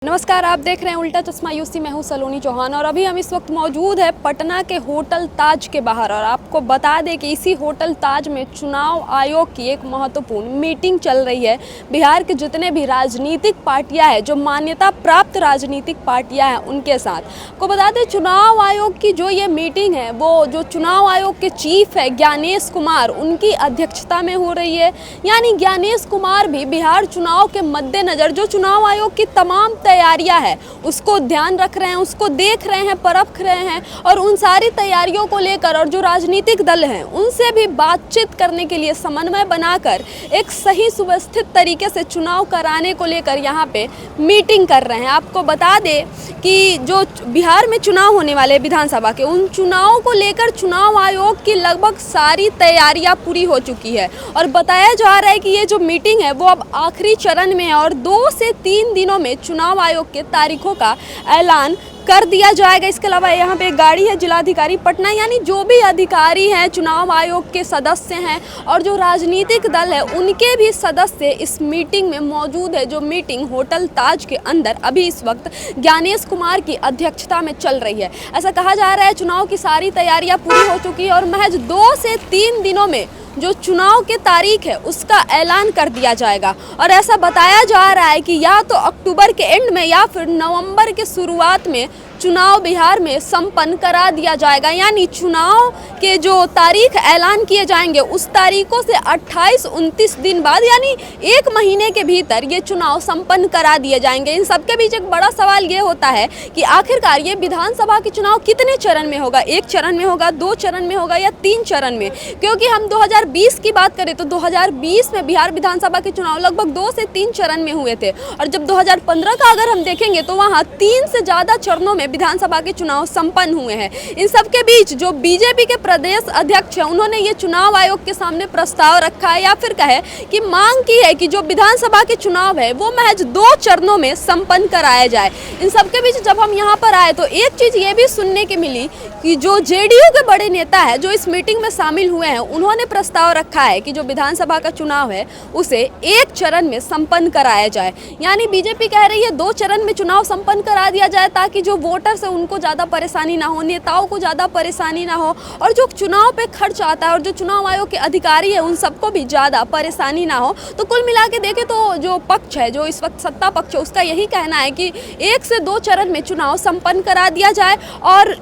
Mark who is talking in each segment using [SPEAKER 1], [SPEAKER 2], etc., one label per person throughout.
[SPEAKER 1] नमस्कार, आप देख रहे हैं उल्टा चश्मा यूसी। मैं हूं सलोनी चौहान और अभी हम इस वक्त मौजूद है पटना के होटल ताज के बाहर। और आपको बता दें कि इसी होटल ताज में चुनाव आयोग की एक महत्वपूर्ण मीटिंग चल रही है। बिहार के जितने भी राजनीतिक पार्टियां हैं, जो मान्यता प्राप्त राजनीतिक पार्टियां हैं, उनके साथ को बता दें चुनाव आयोग की जो ये मीटिंग है वो जो चुनाव आयोग के चीफ है ज्ञानेश कुमार, उनकी अध्यक्षता में हो रही है। यानी ज्ञानेश कुमार भी बिहार चुनाव के मद्देनज़र जो चुनाव आयोग की तमाम तैयारियां है उसको ध्यान रख रहे हैं, उसको देख रहे हैं, परख रहे हैं और उन सारी तैयारियों को लेकर और जो राजनीतिक दल हैं उनसे भी बातचीत करने के लिए समन्वय बनाकर एक सही सुव्यवस्थित तरीके से चुनाव कराने को लेकर यहाँ पे मीटिंग कर रहे हैं। आपको बता दें कि जो बिहार में चुनाव होने वाले विधानसभा के, उन चुनाव को लेकर चुनाव आयोग की लगभग सारी तैयारियां पूरी हो चुकी है और बताया जा रहा है कि ये जो मीटिंग है वो अब आखिरी चरण में है और 2 से 3 दिनों में चुनाव आयोग के तारीखों का ऐलान कर दिया जाएगा। इसके अलावा यहाँ पे एक गाड़ी है जिलाधिकारी पटना, यानी जो भी अधिकारी हैं, चुनाव आयोग के सदस्य हैं और जो राजनीतिक दल है उनके भी सदस्य इस मीटिंग में मौजूद है। जो मीटिंग होटल ताज के अंदर अभी इस वक्त ज्ञानेश कुमार की अध्यक्षता में चल रही है। ऐसा कहा जा रहा है चुनाव की सारी तैयारियाँ पूरी हो चुकी है और महज 2 से 3 दिनों में जो चुनाव के तारीख है उसका ऐलान कर दिया जाएगा। और ऐसा बताया जा रहा है कि या तो अक्टूबर के एंड में या फिर नवंबर के शुरुआत में चुनाव बिहार में संपन्न करा दिया जाएगा। यानी चुनाव के जो तारीख ऐलान किए जाएंगे उस तारीखों से 28-29 दिन बाद, यानी 1 महीने के भीतर ये चुनाव संपन्न करा दिए जाएंगे। इन सबके बीच एक बड़ा सवाल ये होता है कि आखिरकार ये विधानसभा के चुनाव कितने चरण में होगा, 1 चरण में होगा, 2 चरण में होगा या 3 चरण में। क्योंकि हम 2020 की बात करें तो 2020 में बिहार विधानसभा के चुनाव लगभग 2 से 3 चरण में हुए थे और जब 2015 का अगर हम देखेंगे तो वहाँ 3 से ज़्यादा चरणों में विधानसभा के चुनाव संपन्न हुए हैं। इन सबके बीच जो बीजेपी के प्रदेश अध्यक्ष हैं उन्होंने ये चुनाव आयोग के सामने प्रस्ताव रखा है या फिर कहे कि मांग की है कि जो विधानसभा के चुनाव है वो महज 2 चरणों में संपन्न कराया जाए। इन सबके बीच जब हम यहाँ पर आए तो एक चीज ये भी सुनने की मिली कि जो जेडीयू के बड़े नेता है जो इस मीटिंग में शामिल हुए हैं उन्होंने प्रस्ताव रखा है कि जो विधानसभा का चुनाव है उसे 1 चरण में संपन्न कराया जाए। यानी बीजेपी कह रही है 2 चरण में चुनाव संपन्न करा दिया जाए ताकि जो वोटर्स है उनको ज़्यादा परेशानी ना हो, नेताओं को ज़्यादा परेशानी ना हो और जो चुनाव पे खर्च आता है और जो चुनाव आयोग के अधिकारी है उन सबको भी ज़्यादा परेशानी ना हो। तो कुल मिला के देखें तो जो पक्ष है, जो इस वक्त सत्ता पक्ष है, उसका यही कहना है कि 1 से 2 चरण में चुनाव संपन्न करा दिया जाए और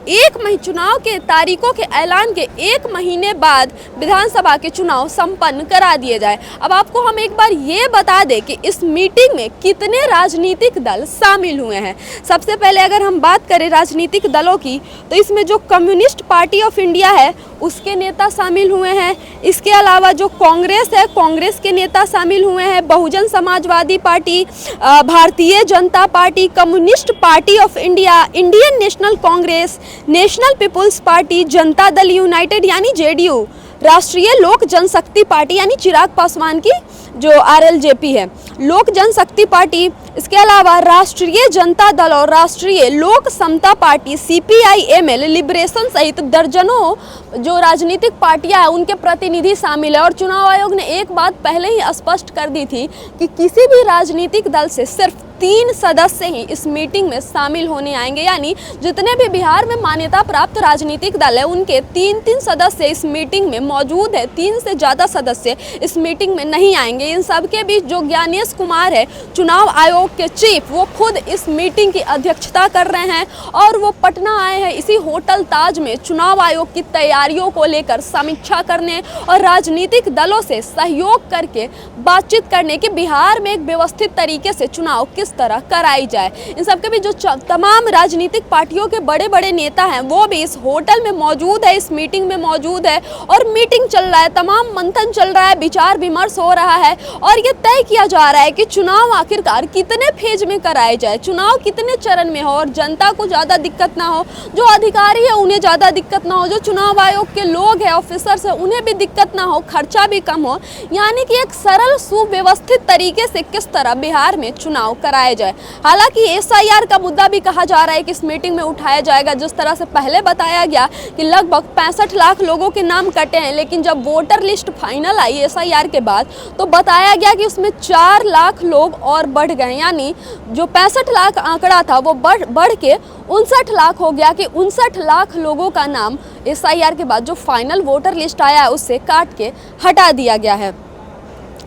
[SPEAKER 1] चुनाव के तारीखों के ऐलान के 1 महीने बाद विधानसभा के चुनाव संपन्न करा दिए जाए। अब आपको हम एक बार ये बता दें कि इस मीटिंग में कितने राजनीतिक दल शामिल हुए हैं। सबसे पहले अगर हम बात करें राजनीतिक दलों की तो इसमें जो कम्युनिस्ट पार्टी ऑफ इंडिया है उसके नेता शामिल हुए हैं। इसके अलावा जो कांग्रेस है, कांग्रेस के नेता शामिल हुए हैं। Bahujan Samajwadi Party, Bharatiya Janata Party, Communist Party of India, Indian National Congress, National People's Party, Janata Dal United यानी जेडीयू, राष्ट्रीय लोक जनशक्ति पार्टी यानी चिराग पासवान की जो आरएलजेपी है, लोक जनशक्ति पार्टी, इसके अलावा राष्ट्रीय जनता दल और राष्ट्रीय लोक समता पार्टी सीपीआई-एमएल, लिबरेशन सहित दर्जनों जो राजनीतिक पार्टियां हैं उनके प्रतिनिधि शामिल है। और चुनाव आयोग ने एक बात पहले ही स्पष्ट कर दी थी कि किसी भी राजनीतिक दल से सिर्फ 3 सदस्य ही इस मीटिंग में शामिल होने आएंगे। यानी जितने भी बिहार में मान्यता प्राप्त राजनीतिक दल है उनके 3-3 सदस्य इस मीटिंग में मौजूद है। 3 से ज़्यादा सदस्य इस मीटिंग में नहीं आएंगे। इन सबके बीच जो ज्ञानेश कुमार है, चुनाव आयोग के चीफ, वो खुद इस मीटिंग की अध्यक्षता कर रहे हैं और वो पटना आए हैं इसी होटल ताज में चुनाव आयोग की तैयारियों को लेकर समीक्षा करने और राजनीतिक दलों से सहयोग करके बातचीत करने कि बिहार में एक व्यवस्थित तरीके से चुनाव किस तरह कराई जाए। इन सबके भी जो तमाम राजनीतिक पार्टियों के बड़े बड़े नेता हैं वो भी इस होटल में मौजूद है, इस मीटिंग में मौजूद है और मीटिंग चल रहा है, तमाम मंथन चल रहा है, विचार विमर्श हो रहा है और ये तय किया जा रहा है कि चुनाव आखिरकार कितने फेज में कराए जाए, चुनाव कितने चरण में हो और जनता को ज़्यादा दिक्कत ना हो, जो अधिकारी है उन्हें ज़्यादा दिक्कत ना हो, जो चुनाव आयोग के लोग हैं, ऑफिसर्स हैं, उन्हें भी दिक्कत ना हो, खर्चा भी कम हो। यानी कि एक सरल सुव्यवस्थित तरीके से किस तरह बिहार में चुनाव कराए कराया जाए। हालांकि एसआईआर का मुद्दा भी कहा जा रहा है कि इस मीटिंग में उठाया जाएगा। जिस तरह से पहले बताया गया कि लगभग 65 लाख लोगों के नाम कटे हैं, लेकिन जब voter list final I SIR के बाद तो बताया गया कि उसमें 4 लाख लोग और बढ़ गए, यानी जो 65 लाख आंकड़ा था वो बढ़ के 59 लाख हो गया कि 59 लाख लोगों का नाम एसआईआर के बाद जो फाइनल वोटर लिस्ट आया है उससे काट के हटा दिया गया है।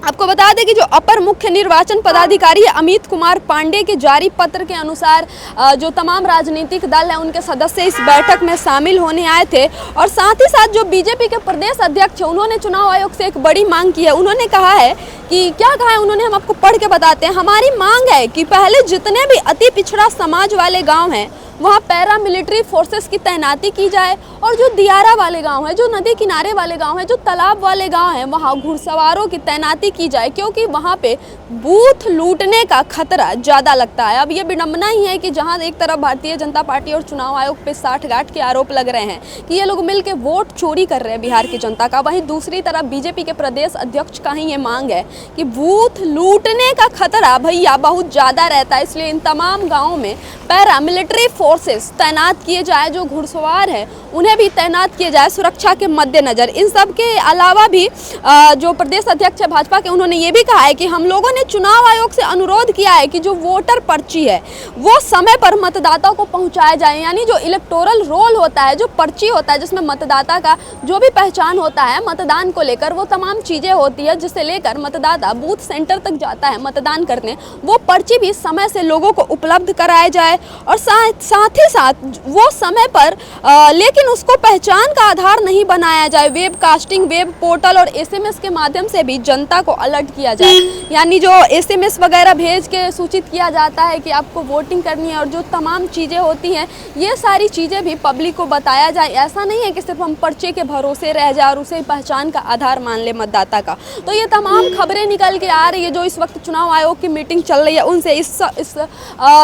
[SPEAKER 1] आपको बता दें कि जो अपर मुख्य निर्वाचन पदाधिकारी है अमित कुमार पांडे के जारी पत्र के अनुसार जो तमाम राजनीतिक दल हैं उनके सदस्य इस बैठक में शामिल होने आए थे और साथ ही साथ जो बीजेपी के प्रदेश अध्यक्ष हैं उन्होंने चुनाव आयोग से एक बड़ी मांग की है। उन्होंने कहा है कि क्या कहा है उन्होंने, हम आपको पढ़ के बताते हैं। हमारी मांग है कि पहले जितने भी अति पिछड़ा समाज वाले गाँव हैं वहाँ पैरामिलिट्री फोर्सेस की तैनाती की जाए और जो दियारा वाले गांव है, जो नदी किनारे वाले गांव है, जो तालाब वाले गांव हैं, वहाँ घुड़सवारों की तैनाती की जाए, क्योंकि वहाँ पे बूथ लूटने का खतरा ज़्यादा लगता है। अब ये विडंबना ही है कि जहाँ एक तरफ भारतीय जनता पार्टी और चुनाव आयोग पे साठगांठ के आरोप लग रहे हैं कि ये लोग मिलकर वोट चोरी कर रहे हैं बिहार की जनता का, वहीं दूसरी तरफ बीजेपी के प्रदेश अध्यक्ष का ही ये मांग है कि बूथ लूटने का खतरा भैया बहुत ज़्यादा रहता है, इसलिए इन तमाम गाँवों में पैरामिलिट्री फोर्सेस तैनात किए जाए, जो घुड़सवार है उन्हें भी तैनात किए जाए सुरक्षा के मद्देनज़र। इन सब के अलावा भी जो प्रदेश अध्यक्ष है भाजपा के, उन्होंने ये भी कहा है कि हम लोगों ने चुनाव आयोग से अनुरोध किया है कि जो वोटर पर्ची है वो समय पर मतदाता को पहुंचाया जाए, यानी जो इलेक्टोरल रोल होता है, जो पर्ची होता है जिसमें मतदाता का जो भी पहचान होता है मतदान को लेकर, वो तमाम चीज़ें होती है जिसे लेकर मतदाता बूथ सेंटर तक जाता है मतदान करने, वो पर्ची भी समय से लोगों को उपलब्ध कराया जाए और साथ ही साथ वो समय पर लेकिन उसको पहचान का आधार नहीं बनाया जाए। वेब कास्टिंग, वेब पोर्टल और एसएमएस के माध्यम से भी जनता को अलर्ट किया जाए, यानी जो एसएमएस वगैरह भेज के सूचित किया जाता है कि आपको वोटिंग करनी है और जो तमाम चीज़ें होती हैं ये सारी चीज़ें भी पब्लिक को बताया जाए। ऐसा नहीं है कि सिर्फ हम पर्चे के भरोसे रह जाए और उसे पहचान का आधार मान ले मतदाता का। तो ये तमाम खबरें निकल के आ रही है जो इस वक्त चुनाव आयोग की मीटिंग चल रही है उनसे। इस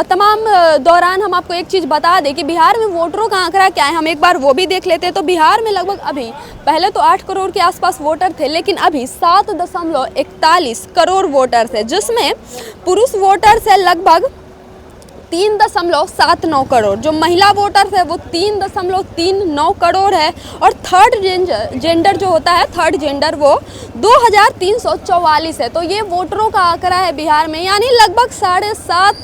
[SPEAKER 1] तमाम दौरान हम आपको एक चीज़ बता दें कि बिहार में वोटरों का आंकड़ा क्या है, हम एक बार वो भी देख लेते हैं। तो बिहार में लगभग अभी पहले तो 8 करोड़ के आसपास वोटर थे, लेकिन अभी 7.41 करोड़ वोटर्स है, जिसमें पुरुष वोटर्स है लगभग 3.79 करोड़, जो महिला वोटर्स है वो 3.39 करोड़ है और थर्ड जेंडर जो होता है, थर्ड जेंडर वो 2344 है। तो ये वोटरों का आंकड़ा है बिहार में, यानी लगभग 7.5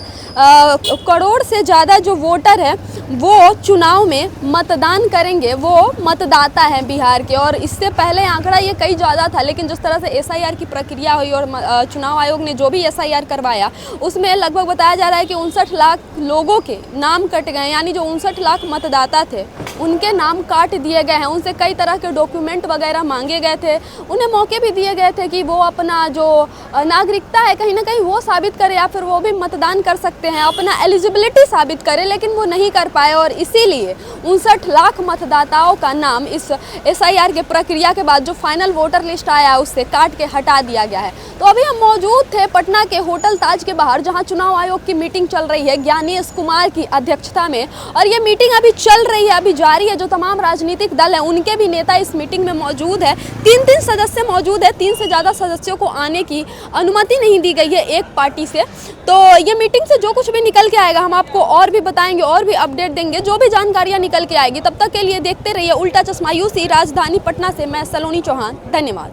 [SPEAKER 1] करोड़ से ज़्यादा जो वोटर है वो चुनाव में मतदान करेंगे, वो मतदाता हैं बिहार के। और इससे पहले आंकड़ा ये कई ज़्यादा था, लेकिन जिस तरह से एसआईआर की प्रक्रिया हुई और चुनाव आयोग ने जो भी एसआईआर करवाया उसमें लगभग बताया जा रहा है कि 59 लाख लोगों के नाम कट गए, यानी जो 59 लाख मतदाता थे उनके नाम काट दिए गए हैं। उनसे कई तरह के डॉक्यूमेंट वगैरह मांगे गए थे, उन्हें मौके भी दिए गए थे कि वो अपना जो नागरिकता है कहीं ना कहीं वो साबित करे या फिर वो भी मतदान कर सकते हैं, अपना एलिजिबिलिटी साबित करे, लेकिन वो नहीं कर पाए और इसीलिए 59 लाख मतदाताओं का नाम इस एसआईआर के प्रक्रिया के बाद जो फाइनल वोटर लिस्ट आया उससे काट के हटा दिया गया है। तो अभी हम मौजूद थे पटना के होटल ताज के बाहर, जहां चुनाव आयोग की मीटिंग चल रही है ज्ञानेश कुमार की अध्यक्षता में, और ये मीटिंग अभी चल रही है, अभी जारी है। जो तमाम राजनीतिक दल हैं उनके भी नेता इस मीटिंग में मौजूद है। 3 सदस्य मौजूद है, 3 से ज़्यादा सदस्यों को आने की अनुमति नहीं दी गई है एक पार्टी से। तो ये मीटिंग से जो कुछ भी निकल के आएगा हम आपको और भी बताएंगे और भी अपडेट देंगे, जो भी जानकारियां निकल के आएगी। तब तक के लिए देखते रहिए उल्टा चश्मा यूसी। राजधानी पटना से मैं सलोनी चौहान, धन्यवाद।